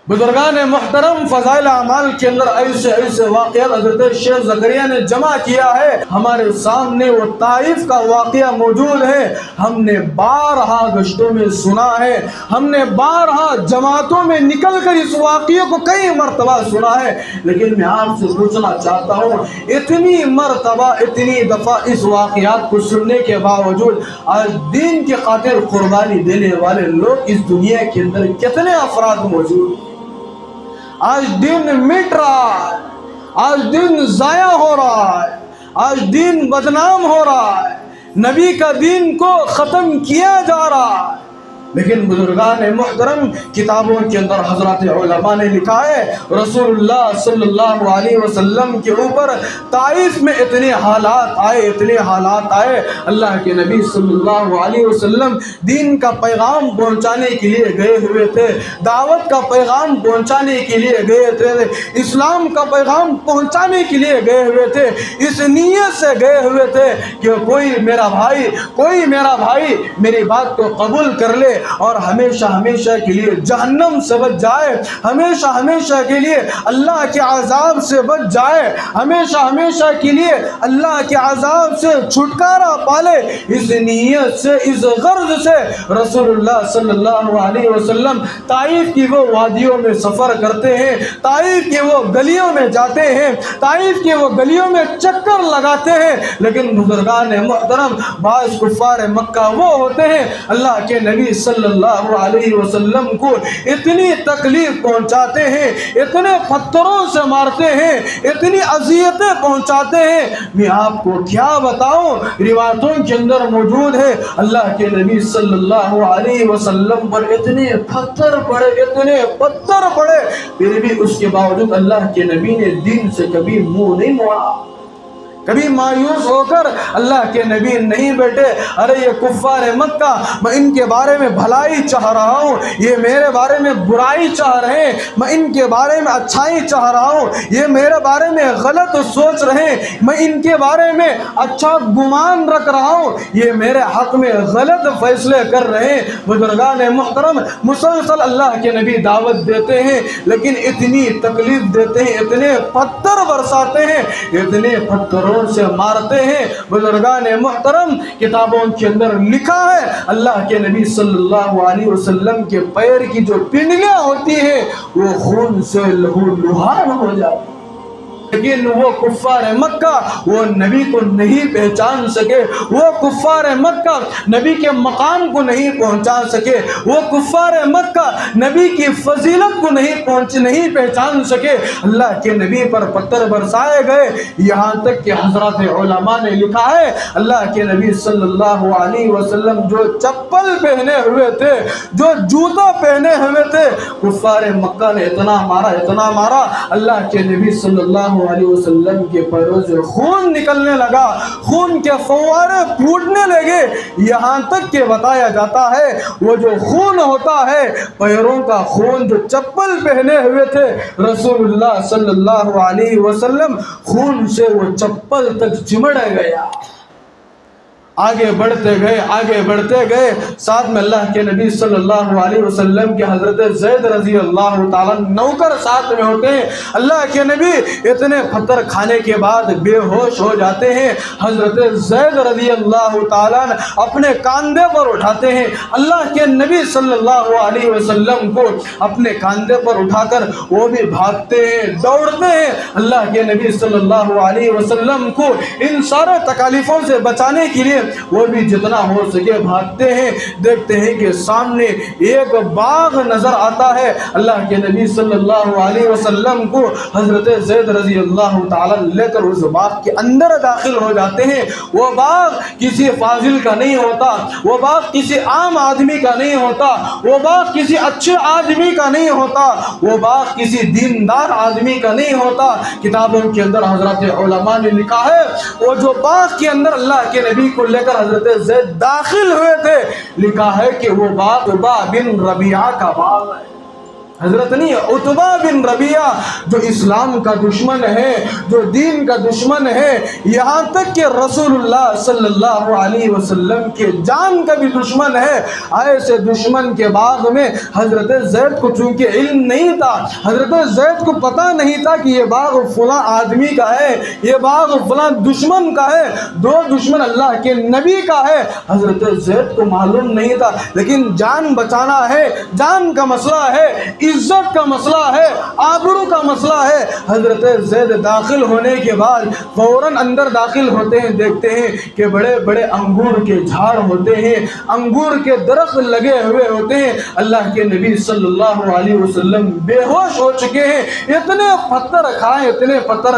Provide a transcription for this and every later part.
بزرگان محترم فضائل اعمال کے اندر ایسے واقعات حضرت شیخ زکریا نے جمع کیا ہے. ہمارے سامنے وہ طائف کا واقعہ موجود ہے. ہم نے بارہا گشتوں میں سنا ہے, ہم نے بارہا جماعتوں میں نکل کر اس واقعے کو کئی مرتبہ سنا ہے, لیکن میں آپ سے پوچھنا چاہتا ہوں, اتنی مرتبہ اتنی دفعہ اس واقعات کو سننے کے باوجود آج دین کے خاطر قربانی دینے والے لوگ اس دنیا کے اندر کتنے افراد موجود ہیں؟ آج دین مٹ رہا ہے, آج دین ضائع ہو رہا ہے, آج دین بدنام ہو رہا ہے, نبی کا دین کو ختم کیا جا رہا ہے. لیکن بزرگان محترم کتابوں کے اندر حضرات علماء نے لکھا ہے رسول اللہ صلی اللہ علیہ وسلم کے اوپر طائف میں اتنے حالات آئے. اللہ کے نبی صلی اللہ علیہ وسلم دین کا پیغام پہنچانے کے لیے گئے ہوئے تھے, دعوت کا پیغام پہنچانے کے لیے گئے تھے, اسلام کا پیغام پہنچانے کے لیے گئے ہوئے تھے. اس نیت سے گئے ہوئے تھے کہ کوئی میرا بھائی میری بات کو قبول کر لے اور ہمیشہ کے لیے جہنم سے بچ جائے, ہمیشہ کے لیے اللہ کے عذاب سے بچ جائے, ہمیشہ کے لیے اللہ کے عذاب سے چھٹکارا پالے. اس نیت سے, اس غرض سے رسول اللہ صلی اللہ علیہ وسلم طائف کی وہ وادیوں میں سفر کرتے ہیں, طائف کی وہ گلیوں میں جاتے ہیں, طائف کی وہ گلیوں میں چکر لگاتے ہیں. لیکن بزرگان محترم بعض کفار مکہ وہ ہوتے ہیں اللہ کے نبی صلی اللہ علیہ وسلم کو اتنی تکلیف پہنچاتے ہیں, اتنے پتھروں سے مارتے ہیں, اتنی اذیتیں پہنچاتے ہیں. میں آپ کو کیا بتاؤں, روایتوں کے اندر موجود ہے اللہ کے نبی صلی اللہ علیہ وسلم پر اتنے پتھر پڑے, پھر بھی اس کے باوجود اللہ کے نبی نے دین سے کبھی منہ نہیں موڑا. کبھی مایوس ہو کر اللہ کے نبی نہیں بیٹھے, ارے یہ کفار مکہ, میں ان کے بارے میں بھلائی چاہ رہا ہوں, یہ میرے بارے میں برائی چاہ رہے ہیں, میں ان کے بارے میں اچھائی چاہ رہا ہوں, یہ میرے بارے میں غلط سوچ رہے ہیں, میں ان کے بارے میں اچھا گمان رکھ رہا ہوں, یہ میرے حق میں غلط فیصلے کر رہے ہیں. بزرگان محترم مسلسل اللہ کے نبی دعوت دیتے ہیں, لیکن اتنی تکلیف دیتے ہیں, اتنے پتھر برساتے ہیں, اتنے پتھروں سے مارتے ہیں. بزرگان محترم کتابوں کے اندر لکھا ہے اللہ کے نبی صلی اللہ علیہ وسلم کے پیر کی جو پنڈلیاں ہوتی ہیں وہ خون سے لہو لہان ہو جاتی. لیکن وہ کفار مکہ وہ نبی کو نہیں پہچان سکے, وہ کفار مکہ نبی کے مقام کو نہیں پہنچا سکے, وہ کفار مکہ نبی کی فضیلت کو نہیں پہچان سکے. اللہ کے نبی پر پتھر برسائے گئے, یہاں تک کہ حضرات علماء نے لکھا ہے اللہ کے نبی صلی اللہ علیہ وسلم جو چپل پہنے ہوئے تھے, جو جوتا پہنے ہوئے تھے, کفار مکہ نے اتنا مارا اللہ کے نبی صلی اللہ علیہ وسلم کے پیروں سے خون نکلنے لگا, خون کے فوارے پھوٹنے لگے. یہاں تک کہ بتایا جاتا ہے وہ جو خون ہوتا ہے پیروں کا خون, جو چپل پہنے ہوئے تھے رسول اللہ صلی اللہ علیہ وسلم, خون سے وہ چپل تک چمڑ گیا. آگے بڑھتے گئے ساتھ میں اللہ کے نبی صلی اللہ علیہ وسلم کے حضرت زید رضی اللہ تعالیٰ نوکر ساتھ میں ہوتے ہیں. اللہ کے نبی اتنے پتھر کھانے کے بعد بے ہوش ہو جاتے ہیں. حضرت زید رضی اللہ تعالیٰ اپنے کاندھے پر اٹھاتے ہیں, اللہ کے نبی صلی اللہ علیہ وسلم کو اپنے کاندھے پر اٹھا کر وہ بھی بھاگتے ہیں, دوڑتے ہیں. اللہ کے نبی صلی اللہ علیہ وسلم کو ان سارے تکالیفوں سے بچانے کے لیے وہ بھی جتنا ہو سکے بھاگتے ہیں. دیکھتے ہیں کہ سامنے ایک باغ نظر آتا ہے. اللہ کے نبی صلی اللہ علیہ وسلم کو حضرت زید رضی اللہ تعالی لے کر اس باغ کے اندر داخل ہو جاتے ہیں. وہ باغ کسی فاضل کا نہیں ہوتا, وہ باغ کسی عام آدمی کا نہیں ہوتا, وہ باغ کسی اچھے آدمی کا نہیں ہوتا, وہ باغ کسی دیندار آدمی کا نہیں ہوتا. کتابوں کے اندر حضرات علماء نے لکھا ہے وہ جو باغ کے اندر اللہ کے نبی کو لے کر حضرت زید داخل ہوئے تھے, لکھا ہے کہ وہ باغ عتبہ بن ربیعہ کا باغ ہے. حضرت نہیں عتبہ بن ربیعہ جو اسلام کا دشمن ہے، جو دین کا دشمن ہے، یہاں تک کہ رسول اللہ صلی اللہ علیہ وسلم کے جان کا بھی دشمن ہے، ایسے دشمن کے باغ میں حضرت زید کو چونکہ علم نہیں تھا، حضرت زید کو پتہ نہیں تھا کہ یہ باغ فلاں آدمی کا ہے، یہ باغ فلاں دشمن کا ہے، دو دشمن اللہ کے نبی کا ہے، حضرت زید کو معلوم نہیں تھا، لیکن جان بچانا ہے، جان کا مسئلہ ہے، عزت کا مسئلہ ہے، آبرو کا مسئلہ ہے۔ حضرت زید داخل ہونے کے بعد فوراً اندر داخل ہوتے ہیں، دیکھتے ہیں کہ بڑے بڑے انگور کے جھاڑ ہوتے ہیں، انگور کے درخت لگے ہوئے ہوتے ہیں۔ اللہ کے نبی صلی اللہ علیہ وسلم بے ہوش ہو چکے ہیں، اتنے پتھر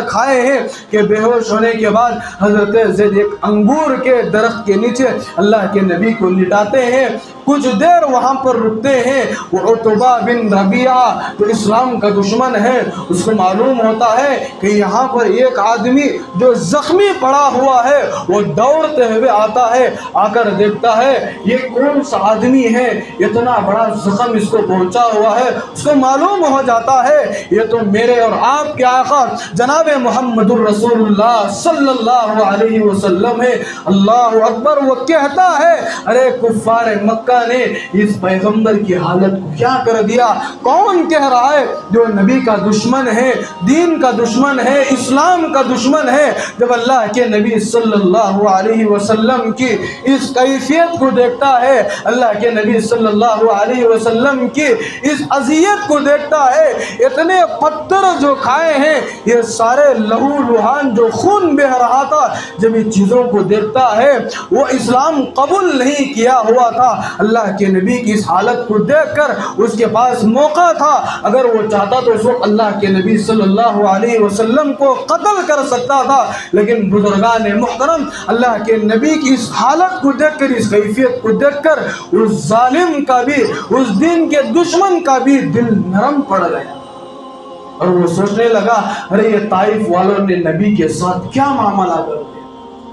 کھائے ہیں کہ بے ہوش ہونے کے بعد حضرت زید ایک انگور کے درخت کے نیچے اللہ کے نبی کو لٹاتے ہیں، کچھ دیر وہاں پر رکتے ہیں۔ وہ عتبہ بن ربیعہ جو اسلام کا دشمن ہے، اس کو معلوم ہوتا ہے کہ یہاں پر ایک آدمی جو زخمی پڑا ہوا ہے وہ دوڑتے ہوئے آتا ہے، آ کر دیکھتا ہے یہ کون سا آدمی ہے، اتنا بڑا زخم اس کو پہنچا ہوا ہے۔ اس کو معلوم ہو جاتا ہے یہ تو میرے اور آپ کے آقا جناب محمد الرسول اللہ صلی اللہ علیہ وسلم ہے۔ اللہ اکبر۔ وہ کہتا ہے ارے کفار مکہ نے اس پیغمبر کی حالت کو کیا کر دیا، کون کہہ رہا ہے جو نبی کا دشمن ہے، دین کا دشمن ہے، اسلام کا دشمن ہے۔ جب اللہ کے نبی صلی اللہ علیہ وسلم کی اس کیفیت کو دیکھتا ہے، اللہ کے نبی صلی اللہ علیہ وسلم کی اس اذیت کو دیکھتا ہے، اتنے پتھر جو کھائے ہیں، یہ سارے لہو لہان جو خون بہہ رہا تھا، جب ان چیزوں کو دیکھتا ہے، وہ اسلام قبول نہیں کیا ہوا تھا۔ اللہ کے نبی کی اس حالت کو دیکھ کر اس کے پاس موقع تھا، اگر وہ چاہتا تو اس وقت اللہ کے نبی صلی اللہ علیہ وسلم کو قتل کر سکتا تھا، لیکن بزرگان محترم اللہ کے نبی کی اس حالت کو دیکھ کر، اس کیفیت کو دیکھ کر اس ظالم کا بھی، اس دین کے دشمن کا بھی دل نرم پڑ گیا، اور وہ سوچنے لگا ارے یہ طائف والوں نے نبی کے ساتھ کیا معاملہ کر دیا،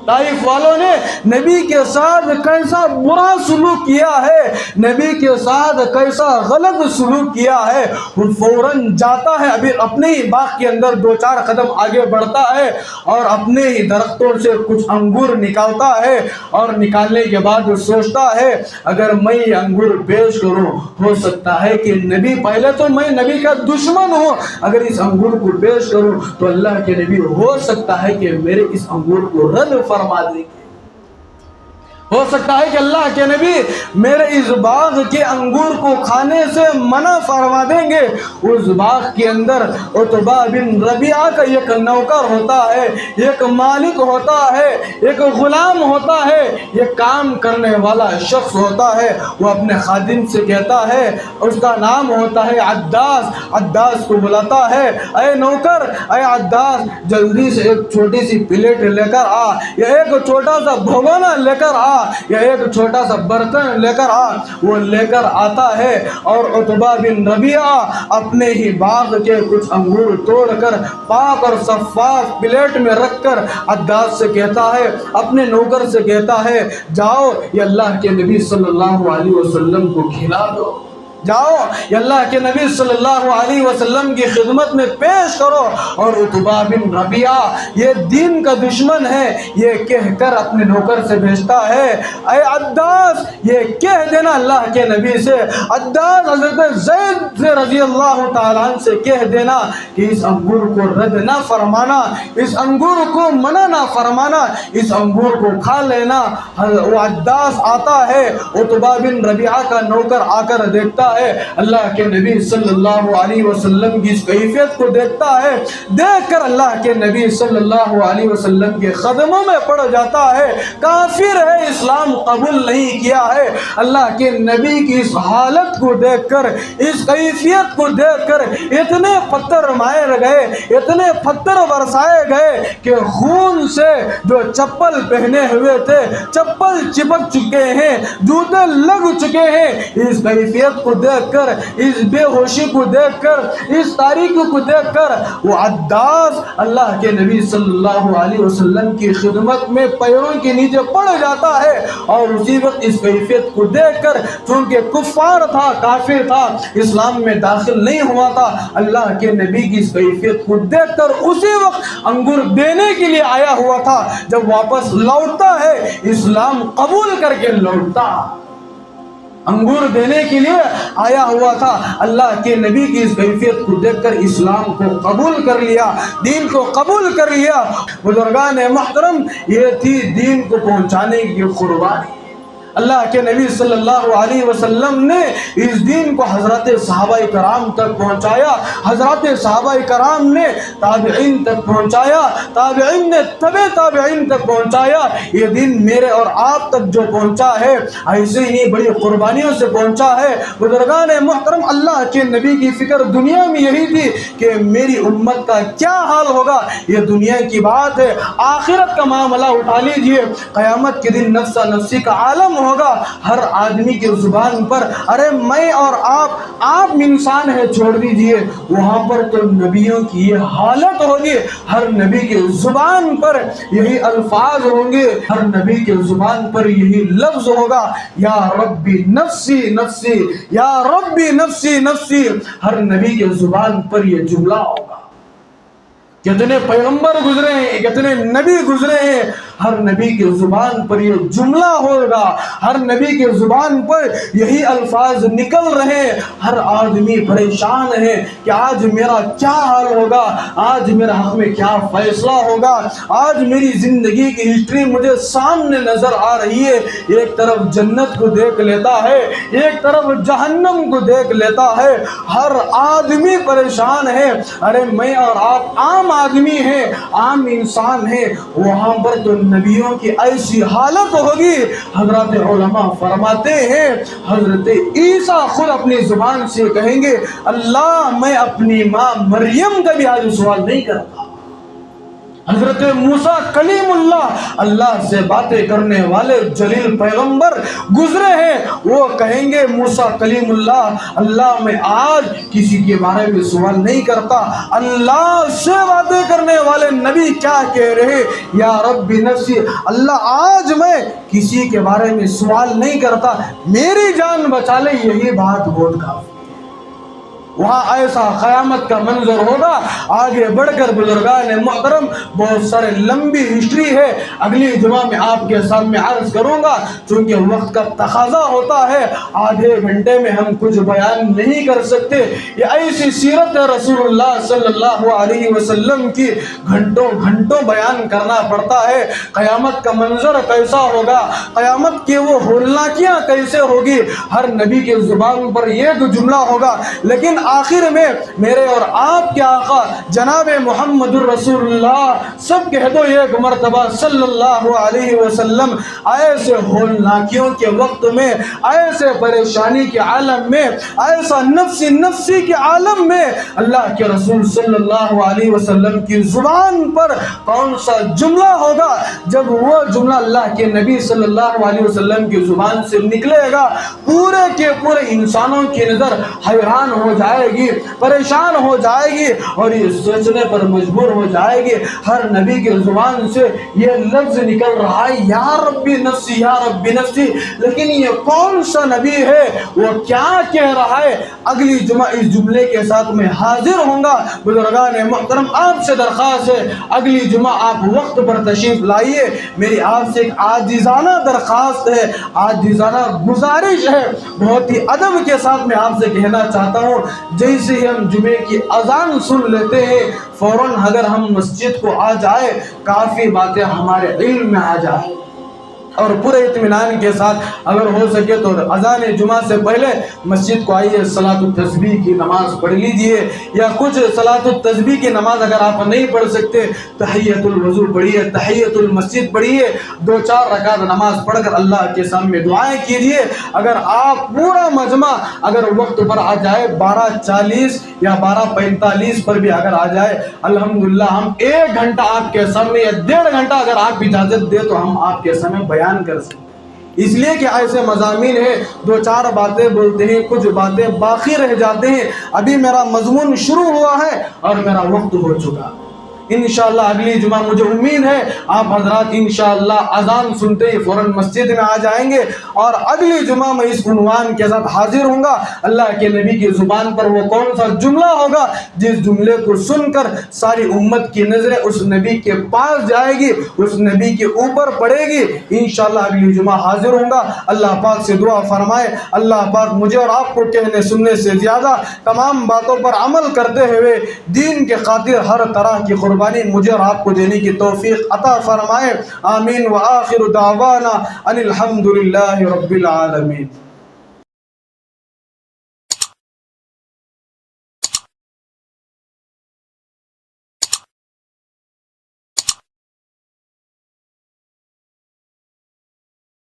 طائف والوں نے نبی کے ساتھ کیسا برا سلوک کیا ہے، نبی کے ساتھ کیسا غلط سلوک کیا ہے۔ وہ فوراً جاتا ہے، ابھی اپنے ہی باغ کے اندر دو چار قدم آگے بڑھتا ہے اور اپنے ہی درختوں سے کچھ انگور نکالتا ہے، اور نکالنے کے بعد وہ سوچتا ہے اگر میں یہ انگور پیش کروں، ہو سکتا ہے کہ نبی، پہلے تو میں نبی کا دشمن ہوں، اگر اس انگور کو پیش کروں تو اللہ کے نبی ہو سکتا ہے کہ میرے اس انگور کو رد فرما دیں گے، ہو سکتا ہے کہ اللہ کے نبی میرے اس باغ کے انگور کو کھانے سے منع فرما دیں گے۔ اس باغ کے اندر عتبہ بن ربیعہ کا ایک نوکر ہوتا ہے، ایک مالک ہوتا ہے، ایک غلام ہوتا ہے، یہ کام کرنے والا شخص ہوتا ہے۔ وہ اپنے خادم سے کہتا ہے، اس کا نام ہوتا ہے عداس، عداس کو بلاتا ہے، اے نوکر، اے عداس، جلدی سے ایک چھوٹی سی پلیٹ لے کر آ، یا ایک چھوٹا سا بھگونا لے کر آ، یا ایک چھوٹا سا برتن لے کر آ۔ وہ لے کر آتا ہے، اور عتبہ بن ربیعہ اپنے ہی باغ کے کچھ انگور توڑ کر پاک اور صفاف پلیٹ میں رکھ کر عداس سے کہتا ہے، اپنے نوکر سے کہتا ہے، جاؤ یہ اللہ کے نبی صلی اللہ علیہ وسلم کو کھلا دو، جاؤ یہ اللہ کے نبی صلی اللہ علیہ وسلم کی خدمت میں پیش کرو۔ اور عتبہ بن ربیعہ یہ دین کا دشمن ہے، یہ کہہ کر اپنے نوکر سے بھیجتا ہے، اے عداس، یہ کہہ دینا اللہ کے نبی سے، عداس حضرت زید سے رضی اللہ تعالیٰ عنہ سے کہہ دینا کہ اس انگور کو رد نہ فرمانا، اس انگور کو منع نہ فرمانا، اس انگور کو کھا لینا۔ وہ عداس آتا ہے، عتبہ بن ربیعہ کا نوکر آ کر دیکھتا ہے، اللہ کے نبی صلی اللہ علیہ وسلم کی اس کیفیت کو دیکھتا ہے، دیکھ کر اللہ کے نبی صلی اللہ علیہ وسلم کے قدموں میں پڑ جاتا ہے، کافر ہے، اسلام قبول نہیں کیا ہے۔ اللہ کے نبی کی اس حالت کو دیکھ کر، اس کیفیت کو دیکھ کر اتنے پتھر مارے گئے، اتنے پتھر برسائے گئے کہ خون سے جو چپل پہنے ہوئے تھے، چپل چپک چکے ہیں، جوتے لگ چکے ہیں۔ اس کیفیت کو دیکھ کر, اس بے ہوشی کو دیکھ کر, اس تاریکی کو دیکھ کر وہ عداس اللہ کے نبی صلی اللہ علیہ وسلم کی خدمت میں پیروں کے نیچے پڑ جاتا ہے. اور اسی وقت اس کیفیت کو دیکھ کر, چونکہ کفار تھا, کافر تھا, اسلام میں داخل نہیں ہوا تھا, اللہ کے نبی کی اس کیفیت کو دیکھ کر اسی وقت انگور دینے کے لیے آیا ہوا تھا. جب واپس لوٹتا ہے اسلام قبول کر کے لوٹتا, انگور دینے کے لیے آیا ہوا تھا. اللہ کے نبی کی اس کیفیت کو دیکھ کر اسلام کو قبول کر لیا, دین کو قبول کر لیا. بزرگان محترم, یہ تھی دین کو پہنچانے کی قربانی. اللہ کے نبی صلی اللہ علیہ وسلم نے اس دین کو حضرت صحابہ کرام تک پہنچایا, حضرت صحابہ کرام نے تابعین تک پہنچایا, تابعین نے تبع تابعین تک پہنچایا. یہ دین میرے اور آپ تک جو پہنچا ہے ایسے ہی بڑی قربانیوں سے پہنچا ہے. بزرگان محترم, اللہ کے نبی کی فکر دنیا میں یہی تھی کہ میری امت کا کیا حال ہوگا. یہ دنیا کی بات ہے, آخرت کا معاملہ اٹھا لیجئے. قیامت کے دن نفسا نفسی کا عالم ہوگا. ہر آدمی کی زبان پر ارے میں اور آپ انسان ہے چھوڑ دیجئے, وہاں پر تو نبیوں کی یہ حالت ہوگی. ہر نبی کی زبان پر یہی الفاظ ہوں گے, ہر نبی کی زبان پر یہی لفظ ہوگا, یا ربی نفسی نفسی, یا ربی نفسی نفسی. ہر نبی کی زبان پر یہ جملہ ہوگا. کتنے پیغمبر گزرے ہیں, کتنے نبی گزرے ہیں, ہر نبی کی زبان پر یہ جملہ ہوگا, ہر نبی کی زبان پر یہی الفاظ نکل رہے ہیں. ہر آدمی پریشان ہے کہ آج میرا کیا حال ہوگا, آج میرا حق میں کیا فیصلہ ہوگا, آج میری زندگی کی ہسٹری مجھے سامنے نظر آ رہی ہے. ایک طرف جنت کو دیکھ لیتا ہے, ایک طرف جہنم کو دیکھ لیتا ہے. ہر آدمی پریشان ہے. ارے میں اور آپ عام آدمی ہیں, عام انسان ہیں, وہاں پر تو نبیوں کی ایسی حالت ہوگی. حضرت علماء فرماتے ہیں حضرت عیسیٰ خود اپنی زبان سے کہیں گے, اللہ میں اپنی ماں مریم کا بھی آج سوال نہیں کرتا. حضرت موسیٰ کلیم اللہ سے باتیں کرنے والے جلیل پیغمبر گزرے ہیں, وہ کہیں گے موسیٰ کلیم اللہ میں آج کسی کے بارے میں سوال نہیں کرتا. اللہ سے باتیں کرنے والے نبی کیا کہہ رہے, یا رب نفسی, اللہ آج میں کسی کے بارے میں سوال نہیں کرتا, میری جان بچا لے, یہی بات بول کا. وہاں ایسا قیامت کا منظر ہوگا. آگے بڑھ کر بزرگان محترم, بہت سارے لمبی ہسٹری ہے, اگلی جمعہ میں آپ کے سامنے عرض کروں گا, چونکہ وقت کا تقاضا ہوتا ہے. آدھے گھنٹے میں ہم کچھ بیان نہیں کر سکتے. یہ ایسی سیرت ہے رسول اللہ صلی اللہ علیہ وسلم کی, گھنٹوں گھنٹوں بیان کرنا پڑتا ہے. قیامت کا منظر کیسا ہوگا, قیامت کی وہ ہولناکیاں کیسے ہوگی, ہر نبی کی زبان پر یہ جملہ ہوگا. لیکن آخر میں میرے اور آپ کے آقا جناب محمد الرسول اللہ سب کہہ دو ایک مرتبہ صلی اللہ علیہ وسلم, ایسے ہولناکیوں کے وقت میں, ایسے پریشانی کے عالم میں, ایسا نفسی کے عالم میں اللہ کے رسول صلی اللہ علیہ وسلم کی زبان پر کون سا جملہ ہوگا. جب وہ جملہ اللہ کے نبی صلی اللہ علیہ وسلم کی زبان سے نکلے گا, پورے کے پورے انسانوں کی نظر حیران ہو جائے گی, پریشان ہو جائے گی, اور یہ سوچنے پر مجبور ہو جائے گی. ہر نبی کی زبان سے یہ لفظ نکل رہا ہے, یا ربی نفسی, یا ربی نفسی, لیکن یہ کون سا نبی ہے, وہ کیا کہہ رہا ہے. اگلی جمعہ اس جملے کے ساتھ میں حاضر ہوں گا. بزرگان محترم, آپ سے درخواست ہے اگلی جمعہ آپ وقت پر تشریف لائیے. میری آپ سے ایک عاجزانہ درخواست ہے, عاجزانہ گزارش ہے, بہت ہی ادب کے ساتھ میں آپ سے کہنا چاہتا ہوں. جیسے ہی ہم جمعے کی اذان سن لیتے ہیں, فوراً اگر ہم مسجد کو آ جائے, کافی باتیں ہمارے علم میں آ جائے, اور پورے اطمینان کے ساتھ اگر ہو سکے تو اذان جمعہ سے پہلے مسجد کو آئیے, صلاۃ التسبیح کی نماز پڑھ لیجئے, یا کچھ صلاۃ التسبیح کی نماز اگر آپ نہیں پڑھ سکتے, تحیۃ الوضو پڑھیے, تحیۃ المسجد پڑھیے, 2-4 رکعت نماز پڑھ کر اللہ کے سامنے دعائیں کیجئے. اگر آپ پورا مجمع اگر وقت پر آ جائے, 12:40 یا 12:45 پر بھی اگر آ جائے, الحمدللہ ہم 1 گھنٹہ آپ کے سامنے, یا 1.5 گھنٹہ اگر آپ اجازت دے تو ہم آپ کے سامنے بیان کر سکتے. اس لیے کہ ایسے مضامین ہیں، دو چار باتیں بولتے ہیں، کچھ باتیں باقی رہ جاتے ہیں۔ ابھی میرا مضمون شروع ہوا ہے اور میرا وقت ہو چکا۔ انشاءاللہ اگلی جمعہ مجھے امید ہے آپ حضرات انشاءاللہ اذان سنتے ہی فوراً مسجد میں آ جائیں گے، اور اگلی جمعہ میں اس عنوان کے ساتھ حاضر ہوں گا۔ اللہ کے نبی کی زبان پر وہ کون سا جملہ ہوگا جس جملے کو سن کر ساری امت کی نظریں اس نبی کے پاس جائے گی، اس نبی کے اوپر پڑے گی؟ انشاءاللہ اگلی جمعہ حاضر ہوں گا۔ اللہ پاک سے دعا فرمائے اللہ پاک مجھے اور آپ کو کہنے سننے سے زیادہ تمام باتوں پر عمل کرتے ہوئے دین کے خاطر ہر طرح کی قربانی مجھے اور آپ کو دینے کی توفیق عطا فرمائے۔ آمین۔ وآخر دعوانا ان الحمد للہ رب العالمین۔